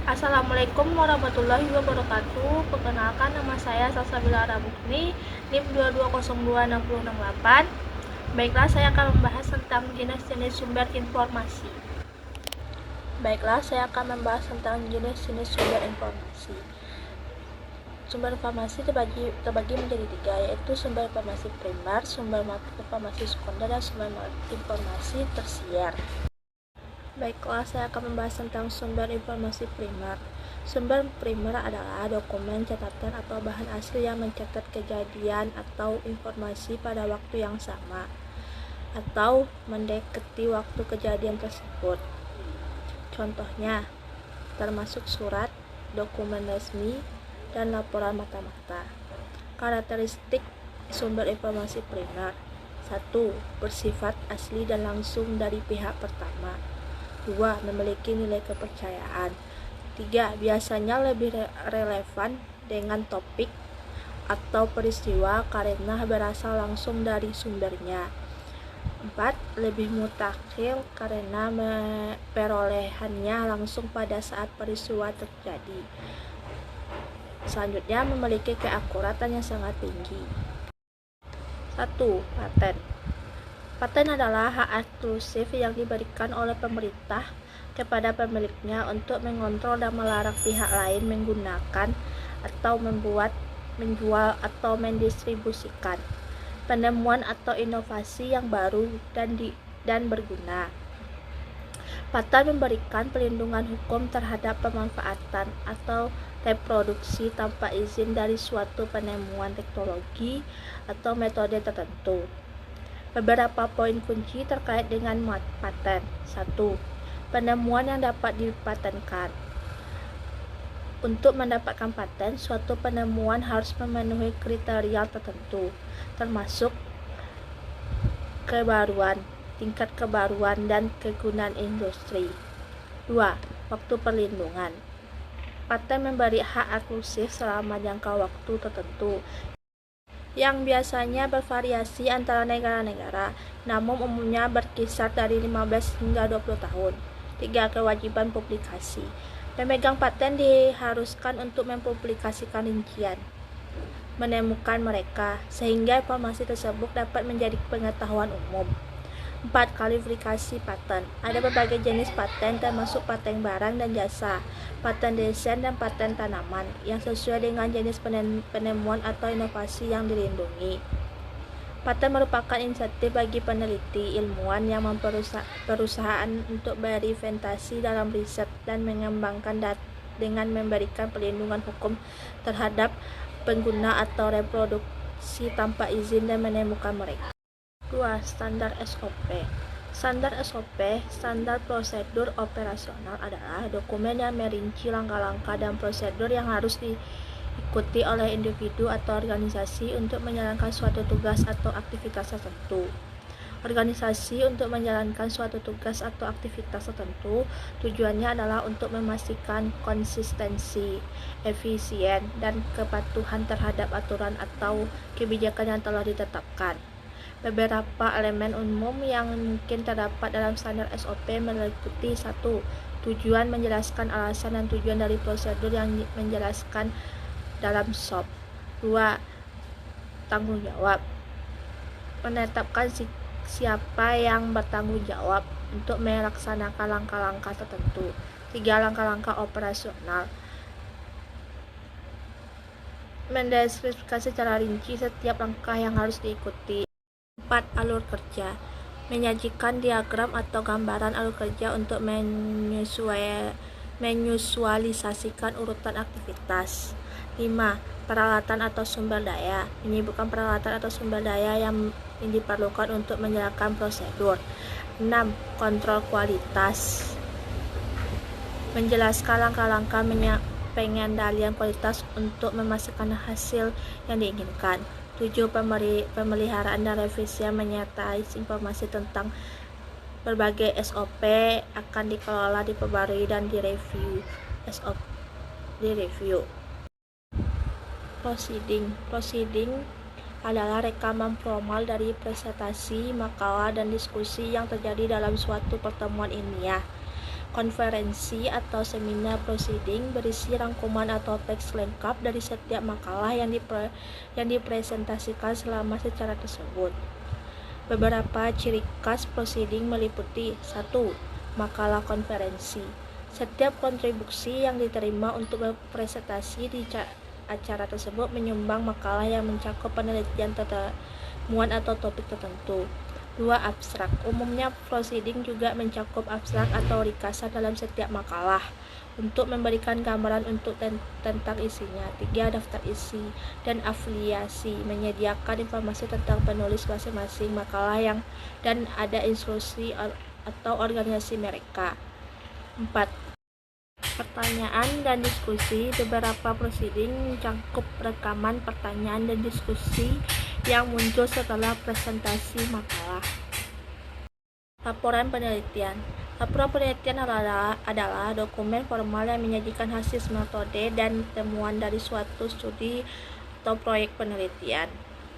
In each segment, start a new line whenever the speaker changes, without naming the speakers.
Assalamualaikum warahmatullahi wabarakatuh. Perkenalkan, nama saya Salsabila Rabukni, NIM 2202668. Baiklah, saya akan membahas tentang jenis-jenis sumber informasi. Sumber informasi terbagi menjadi tiga, yaitu sumber informasi primer, sumber informasi sekunder, dan sumber informasi tersier. Baiklah, saya akan membahas tentang sumber informasi primer. Sumber primer adalah dokumen, catatan, atau bahan asli yang mencatat kejadian atau informasi pada waktu yang sama, atau mendekati waktu kejadian tersebut. Contohnya, termasuk surat, dokumen resmi, dan laporan mata-mata. Karakteristik sumber informasi primer: 1. Bersifat asli dan langsung dari pihak pertama. 2. Memiliki nilai kepercayaan. 3. Biasanya lebih relevan dengan topik atau peristiwa karena berasal langsung dari sumbernya. 4. Lebih mutakhir karena perolehannya langsung pada saat peristiwa terjadi. Selanjutnya, memiliki keakuratan yang sangat tinggi. 1. Paten. Paten adalah hak eksklusif yang diberikan oleh pemerintah kepada pemiliknya untuk mengontrol dan melarang pihak lain menggunakan atau membuat, menjual, atau mendistribusikan penemuan atau inovasi yang baru dan berguna. Paten memberikan perlindungan hukum terhadap pemanfaatan atau reproduksi tanpa izin dari suatu penemuan teknologi atau metode tertentu. Beberapa poin kunci terkait dengan paten. 1. Penemuan yang dapat dipatenkan. Untuk mendapatkan paten, suatu penemuan harus memenuhi kriteria tertentu, termasuk kebaruan, tingkat kebaruan, dan kegunaan industri. 2. Waktu perlindungan. Paten memberi hak eksklusif selama jangka waktu tertentu, yang biasanya bervariasi antara negara-negara, namun umumnya berkisar dari 15 hingga 20 tahun. 3. Kewajiban publikasi. Pemegang paten diharuskan untuk mempublikasikan rincian menemukan mereka, sehingga informasi tersebut dapat menjadi pengetahuan umum. 4. Kualifikasi paten. Ada berbagai jenis paten, termasuk paten barang dan jasa, paten desain, dan paten tanaman yang sesuai dengan jenis penemuan atau inovasi yang dilindungi. Paten merupakan insentif bagi peneliti ilmuwan yang perusahaan untuk berinvestasi dalam riset dan mengembangkan dengan memberikan perlindungan hukum terhadap pengguna atau reproduksi tanpa izin dan menemukan mereka. 2. Standar SOP. Standar SOP, standar prosedur operasional, adalah dokumen yang merinci langkah-langkah dan prosedur yang harus diikuti oleh individu atau organisasi untuk menjalankan suatu tugas atau aktivitas tertentu. Organisasi untuk menjalankan suatu tugas atau aktivitas tertentu tujuannya adalah untuk memastikan konsistensi, efisien, dan kepatuhan terhadap aturan atau kebijakan yang telah ditetapkan. Beberapa elemen umum yang mungkin terdapat dalam standar SOP meliputi: 1. Tujuan, menjelaskan alasan dan tujuan dari prosedur yang menjelaskan dalam SOP. 2. Tanggung jawab, menetapkan siapa yang bertanggung jawab untuk melaksanakan langkah-langkah tertentu. 3. Langkah-langkah operasional, mendeskripsikan secara rinci setiap langkah yang harus diikuti. 4. Alur kerja, menyajikan diagram atau gambaran alur kerja untuk menvisualisasikan urutan aktivitas. 5. Peralatan atau sumber daya, menyebutkan peralatan atau sumber daya yang diperlukan untuk menjalankan prosedur. 6. Kontrol kualitas, menjelaskan langkah-langkah pengendalian kualitas untuk memastikan hasil yang diinginkan. 7. Pemeliharaan dan revisi, menyertai informasi tentang berbagai SOP akan dikelola, diperbarui, dan direview. Proceeding adalah rekaman formal dari presentasi, makalah, dan diskusi yang terjadi dalam suatu pertemuan ilmiah. Konferensi atau seminar proceeding berisi rangkuman atau teks lengkap dari setiap makalah yang dipresentasikan selama acara tersebut. Beberapa ciri khas proceeding meliputi 1. Makalah konferensi. Setiap kontribusi yang diterima untuk berpresentasi di acara tersebut menyumbang makalah yang mencakup penelitian temuan atau topik tertentu. 2. Abstrak. Umumnya proceeding juga mencakup abstrak atau ringkasan dalam setiap makalah untuk memberikan gambaran tentang isinya. 3. Daftar isi dan afiliasi. Menyediakan informasi tentang penulis masing-masing makalah dan ada instruksi atau organisasi mereka. 4. Pertanyaan dan diskusi. Beberapa proceeding mencakup rekaman pertanyaan dan diskusi yang muncul setelah presentasi makalah. Laporan penelitian. Laporan penelitian adalah dokumen formal yang menyajikan hasil metode dan temuan dari suatu studi atau proyek penelitian.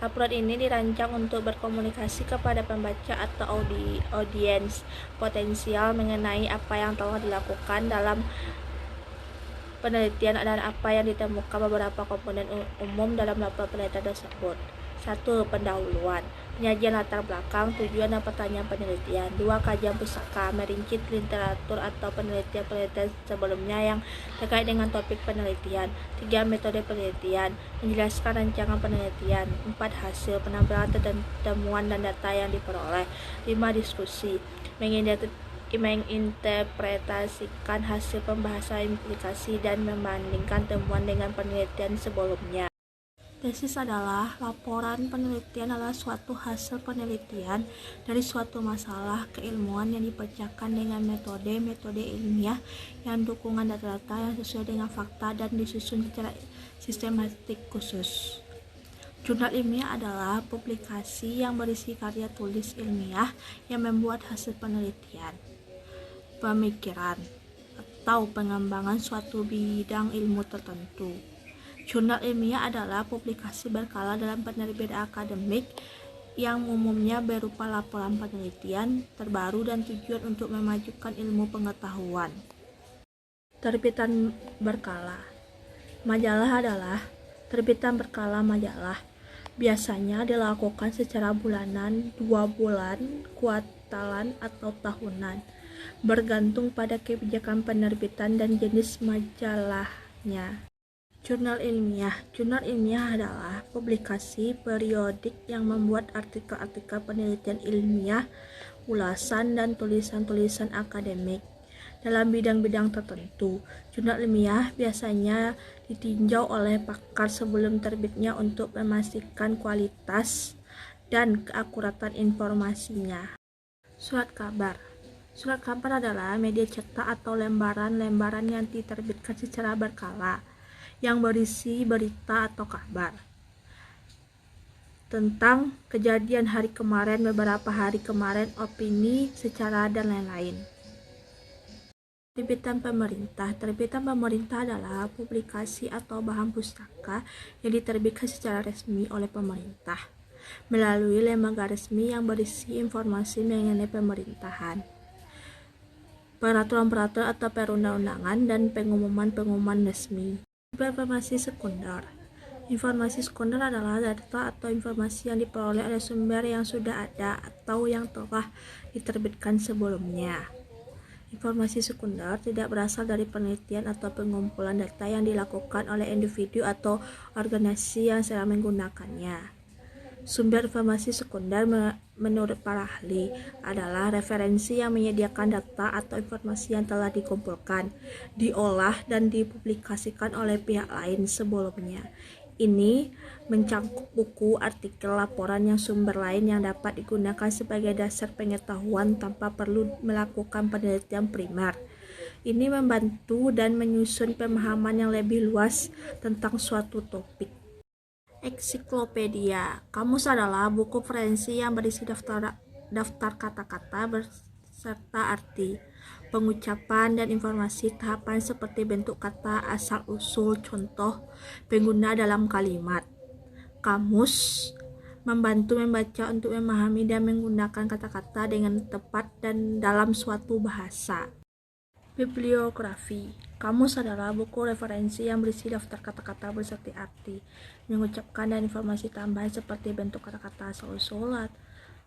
Laporan ini dirancang untuk berkomunikasi kepada pembaca atau audiens potensial mengenai apa yang telah dilakukan dalam penelitian dan apa yang ditemukan. Beberapa komponen umum dalam laporan penelitian tersebut. 1. Pendahuluan. Penyajian latar belakang, tujuan dan pertanyaan penelitian. 2. Kajian pusaka. Merinci literatur atau penelitian sebelumnya yang terkait dengan topik penelitian. 3. Metode penelitian. Menjelaskan rancangan penelitian. 4. Hasil. Penampilan temuan dan data yang diperoleh. 5. Diskusi. Menginterpretasikan hasil pembahasan implikasi dan membandingkan temuan dengan penelitian sebelumnya. Tesis adalah laporan penelitian adalah suatu hasil penelitian dari suatu masalah keilmuan yang dipecahkan dengan metode ilmiah yang dukungan data-data yang sesuai dengan fakta dan disusun secara sistematik khusus. Jurnal ilmiah adalah publikasi yang berisi karya tulis ilmiah yang membuat hasil penelitian, pemikiran, atau pengembangan suatu bidang ilmu tertentu. Jurnal ilmiah adalah publikasi berkala dalam penerbit akademik yang umumnya berupa laporan penelitian terbaru dan tujuan untuk memajukan ilmu pengetahuan. Terbitan berkala. Majalah adalah terbitan berkala majalah. Biasanya dilakukan secara bulanan, 2 bulan, kuartalan, atau tahunan, bergantung pada kebijakan penerbitan dan jenis majalahnya. Jurnal ilmiah. Jurnal ilmiah adalah publikasi periodik yang membuat artikel-artikel penelitian ilmiah, ulasan, dan tulisan-tulisan akademik dalam bidang-bidang tertentu. Jurnal ilmiah biasanya ditinjau oleh pakar sebelum terbitnya untuk memastikan kualitas dan keakuratan informasinya. Surat kabar. Surat kabar adalah media cetak atau lembaran-lembaran yang diterbitkan secara berkala yang berisi berita atau kabar tentang kejadian hari kemarin, beberapa hari kemarin, opini, secara dan lain-lain. Terbitan pemerintah. Terbitan pemerintah adalah publikasi atau bahan pustaka yang diterbitkan secara resmi oleh pemerintah melalui lembaga resmi yang berisi informasi mengenai pemerintahan, peraturan-peraturan atau perundang-undangan, dan pengumuman-pengumuman resmi. Informasi sekunder. Informasi sekunder adalah data atau informasi yang diperoleh oleh sumber yang sudah ada atau yang telah diterbitkan sebelumnya. Informasi sekunder tidak berasal dari penelitian atau pengumpulan data yang dilakukan oleh individu atau organisasi yang sedang menggunakannya. Sumber informasi sekunder menurut para ahli adalah referensi yang menyediakan data atau informasi yang telah dikumpulkan, diolah, dan dipublikasikan oleh pihak lain sebelumnya. Ini mencakup buku, artikel, laporan, yang sumber lain yang dapat digunakan sebagai dasar pengetahuan tanpa perlu melakukan penelitian primer. Ini membantu dan menyusun pemahaman yang lebih luas tentang suatu topik. Ensiklopedia. Kamus adalah buku referensi yang berisi daftar kata-kata beserta arti, pengucapan, dan informasi tahapan seperti bentuk kata, asal-usul, contoh, pengguna dalam kalimat. Kamus membantu membaca untuk memahami dan menggunakan kata-kata dengan tepat dan dalam suatu bahasa. Bibliografi. Kamus adalah buku referensi yang berisi daftar kata-kata berserti arti, mengucapkan dan informasi tambahan seperti bentuk kata-kata asal-usul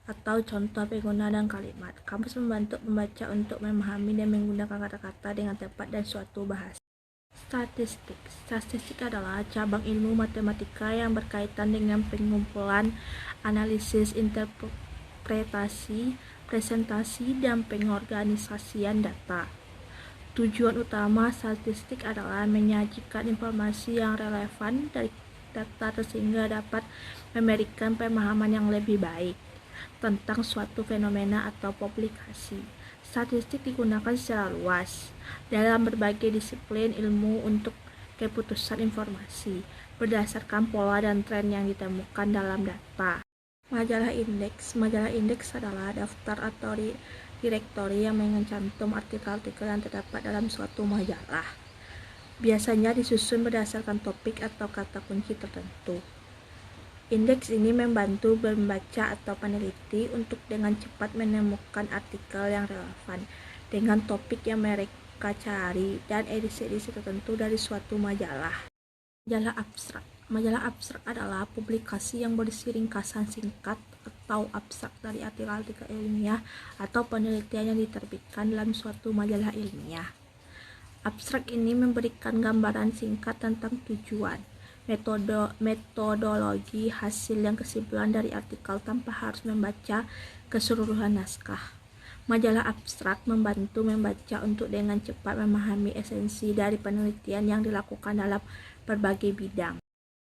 atau contoh penggunaan dan kalimat. Kamus membantu membaca untuk memahami dan menggunakan kata-kata dengan tepat dan suatu bahasa. Statistik. Statistik adalah cabang ilmu matematika yang berkaitan dengan pengumpulan, analisis, interpretasi, presentasi, dan pengorganisasian data. Tujuan utama statistik adalah menyajikan informasi yang relevan dari data sehingga dapat memberikan pemahaman yang lebih baik tentang suatu fenomena atau publikasi. Statistik digunakan secara luas dalam berbagai disiplin ilmu untuk keputusan informasi berdasarkan pola dan tren yang ditemukan dalam data. Majalah indeks. Majalah indeks adalah daftar atau direktori yang mencantum artikel-artikel yang terdapat dalam suatu majalah. Biasanya disusun berdasarkan topik atau kata kunci tertentu. Indeks ini membantu pembaca atau peneliti untuk dengan cepat menemukan artikel yang relevan dengan topik yang mereka cari dan edisi-edisi tertentu dari suatu majalah. Majalah abstrak. Majalah abstrak adalah publikasi yang berisi ringkasan singkat atau abstrak dari artikel-artikel ilmiah atau penelitian yang diterbitkan dalam suatu majalah ilmiah. Abstrak ini memberikan gambaran singkat tentang tujuan, metodologi, hasil dan kesimpulan dari artikel tanpa harus membaca keseluruhan naskah. Majalah abstrak membantu membaca untuk dengan cepat memahami esensi dari penelitian yang dilakukan dalam berbagai bidang.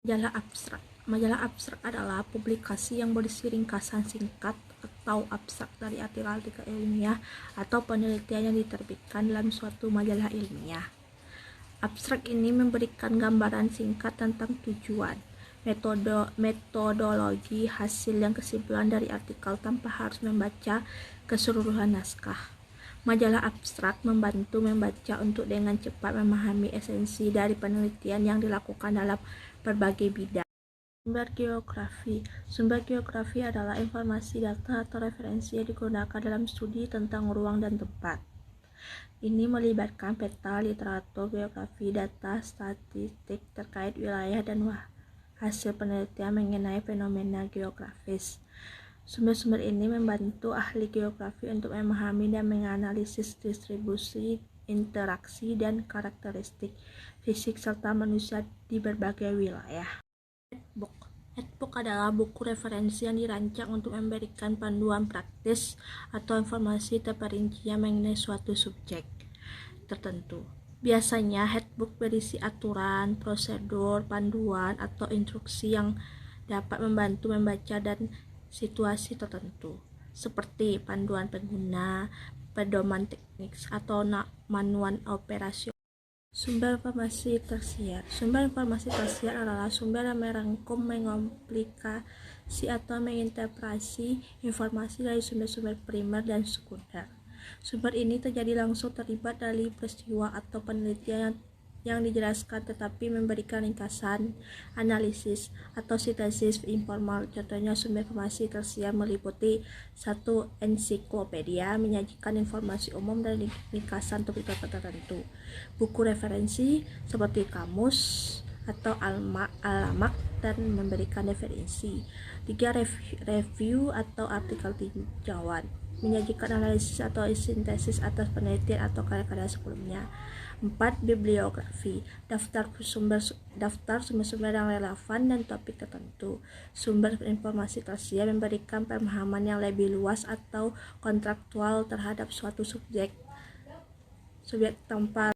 Majalah abstrak. Majalah abstrak adalah publikasi yang berisi ringkasan singkat atau abstrak dari artikel-artikel ilmiah atau penelitian yang diterbitkan dalam suatu majalah ilmiah. Abstrak ini memberikan gambaran singkat tentang tujuan, metodologi, hasil dan kesimpulan dari artikel tanpa harus membaca keseluruhan naskah. Majalah abstrak membantu membaca untuk dengan cepat memahami esensi dari penelitian yang dilakukan dalam berbagai bidang. Sumber geografi. Sumber geografi adalah informasi, data, atau referensi yang digunakan dalam studi tentang ruang dan tempat. Ini melibatkan peta, literatur, geografi, data, statistik terkait wilayah, dan hasil penelitian mengenai fenomena geografis. Sumber-sumber ini membantu ahli geografi untuk memahami dan menganalisis distribusi, interaksi, dan karakteristik fisik serta manusia di berbagai wilayah. Handbook. Handbook adalah buku referensi yang dirancang untuk memberikan panduan praktis atau informasi terperinci mengenai suatu subjek tertentu. Biasanya handbook berisi aturan, prosedur, panduan, atau instruksi yang dapat membantu membaca dan situasi tertentu, seperti panduan pengguna, pedoman teknis, atau manual operasi. Sumber informasi tersier. Sumber informasi tersier adalah sumber yang merangkum, mengomplikasi atau menginterpretasi informasi dari sumber-sumber primer dan sekunder. Sumber ini terjadi langsung terlibat dari peristiwa atau penelitian yang dijelaskan tetapi memberikan ringkasan, analisis, atau sintesis informal. Contohnya sumber informasi tersier meliputi 1. Ensiklopedia, menyajikan informasi umum dan ringkasan topik tertentu. Buku referensi seperti kamus atau alamat dan memberikan definisi. 3. Review atau artikel tinjauan, menyajikan analisis atau sintesis atas penelitian atau karya-karya sebelumnya. 4. Bibliografi, daftar sumber-sumber yang relevan dan topik tertentu. Sumber informasi tersier memberikan pemahaman yang lebih luas atau kontraktual terhadap suatu subjek tanpa.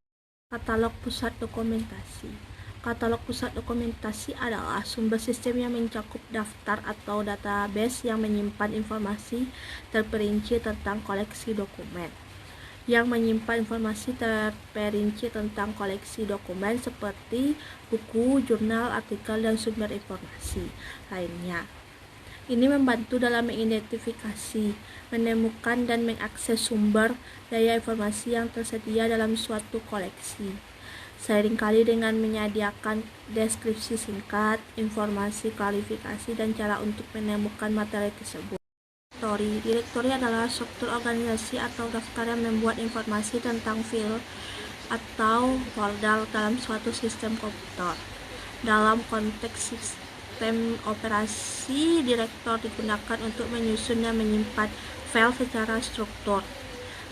Katalog pusat dokumentasi. Katalog pusat dokumentasi adalah sumber sistem yang mencakup daftar atau database yang menyimpan informasi terperinci tentang koleksi dokumen. Yang menyimpan informasi terperinci tentang koleksi dokumen seperti buku, jurnal, artikel, dan sumber informasi lainnya. Ini membantu dalam mengidentifikasi, menemukan, dan mengakses sumber daya informasi yang tersedia dalam suatu koleksi. Seringkali dengan menyediakan deskripsi singkat, informasi, klarifikasi, dan cara untuk menemukan materi tersebut. Direktori. Direktori adalah struktur organisasi atau daftar yang membuat informasi tentang file atau folder dalam suatu sistem komputer. Dalam konteks sistem operasi, direktor digunakan untuk menyusun dan menyimpan file secara struktur.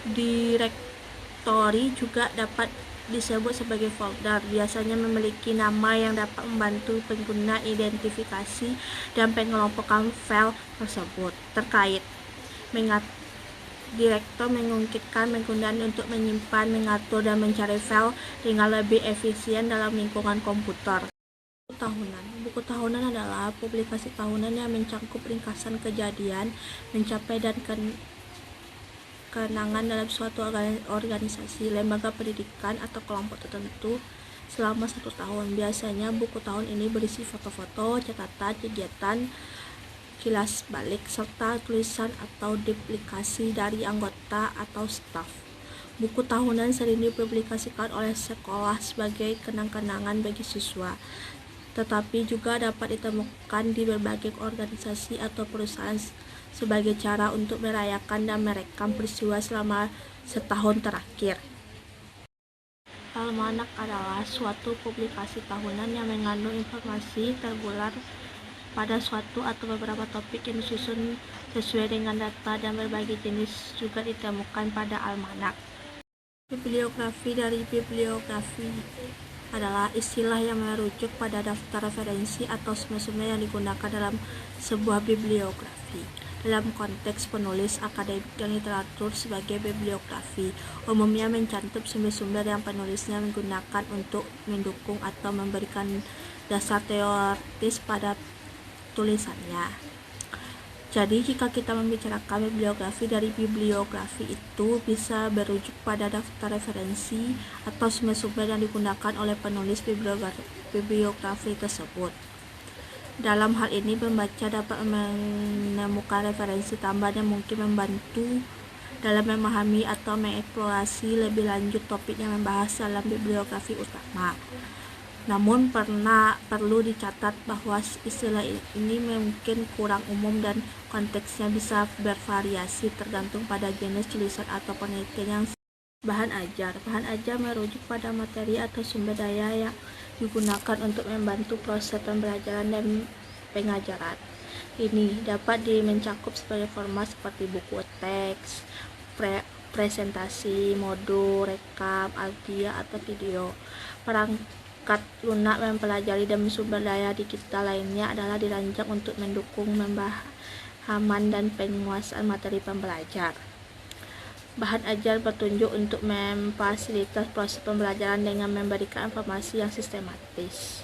Direktori juga dapat disebut sebagai folder, biasanya memiliki nama yang dapat membantu pengguna identifikasi dan pengelompokan file tersebut. Terkait direktor memungkinkan penggunaan untuk menyimpan, mengatur, dan mencari file dengan lebih efisien dalam lingkungan komputer. Buku tahunan adalah publikasi tahunan yang mencakup ringkasan kejadian, pencapaian dan kenangan dalam suatu organisasi, lembaga pendidikan, atau kelompok tertentu selama 1 tahun. Biasanya buku tahun ini berisi foto-foto, catatan kegiatan, kilas balik, serta tulisan atau duplikasi dari anggota atau staf. Buku tahunan sering dipublikasikan oleh sekolah sebagai kenang-kenangan bagi siswa, tetapi juga dapat ditemukan di berbagai organisasi atau perusahaan sebagai cara untuk merayakan dan merekam peristiwa selama setahun terakhir. Almanak adalah suatu publikasi tahunan yang mengandung informasi tergular pada suatu atau beberapa topik yang disusun sesuai dengan data, dan berbagai jenis juga ditemukan pada almanak. Bibliografi. Dari bibliografi adalah istilah yang merujuk pada daftar referensi atau sumber-sumber yang digunakan dalam sebuah bibliografi. Dalam konteks penulis akademik dan literatur, sebagai bibliografi umumnya mencantum sumber-sumber yang penulisnya menggunakan untuk mendukung atau memberikan dasar teoritis pada tulisannya. Jadi jika kita membicarakan bibliografi, dari bibliografi itu bisa berujuk pada daftar referensi atau sumber-sumber yang digunakan oleh penulis bibliografi tersebut. Dalam hal ini, pembaca dapat menemukan referensi tambahan yang mungkin membantu dalam memahami atau mengeksplorasi lebih lanjut topik yang membahas dalam bibliografi utama. Namun perlu dicatat bahwa istilah ini mungkin kurang umum dan konteksnya bisa bervariasi tergantung pada jenis tulisan atau penelitian yang bahan ajar. Bahan ajar merujuk pada materi atau sumber daya yang digunakan untuk membantu proses pembelajaran dan pengajaran. Ini dapat mencakup sebagai format seperti buku teks, presentasi, modul, rekam, audio, atau video. Perangkat lunak mempelajari dan sumber daya digital lainnya adalah dirancang untuk mendukung pemahaman dan penguasaan materi pembelajar. Bahan ajar bertujuan untuk memfasilitasi proses pembelajaran dengan memberikan informasi yang sistematis.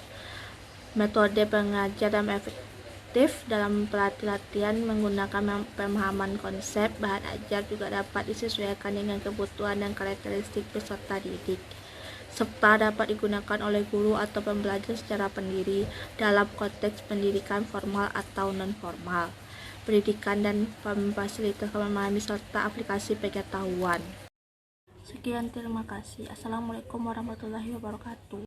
Metode pengajar yang efektif dalam pelatihan menggunakan pemahaman konsep. Bahan ajar juga dapat disesuaikan dengan kebutuhan dan karakteristik peserta didik, serta dapat digunakan oleh guru atau pembelajar secara pendiri dalam konteks pendidikan formal atau non-formal, pendidikan, dan memfasilitasi memahami serta aplikasi pengetahuan. Sekian, terima kasih. Assalamualaikum warahmatullahi wabarakatuh.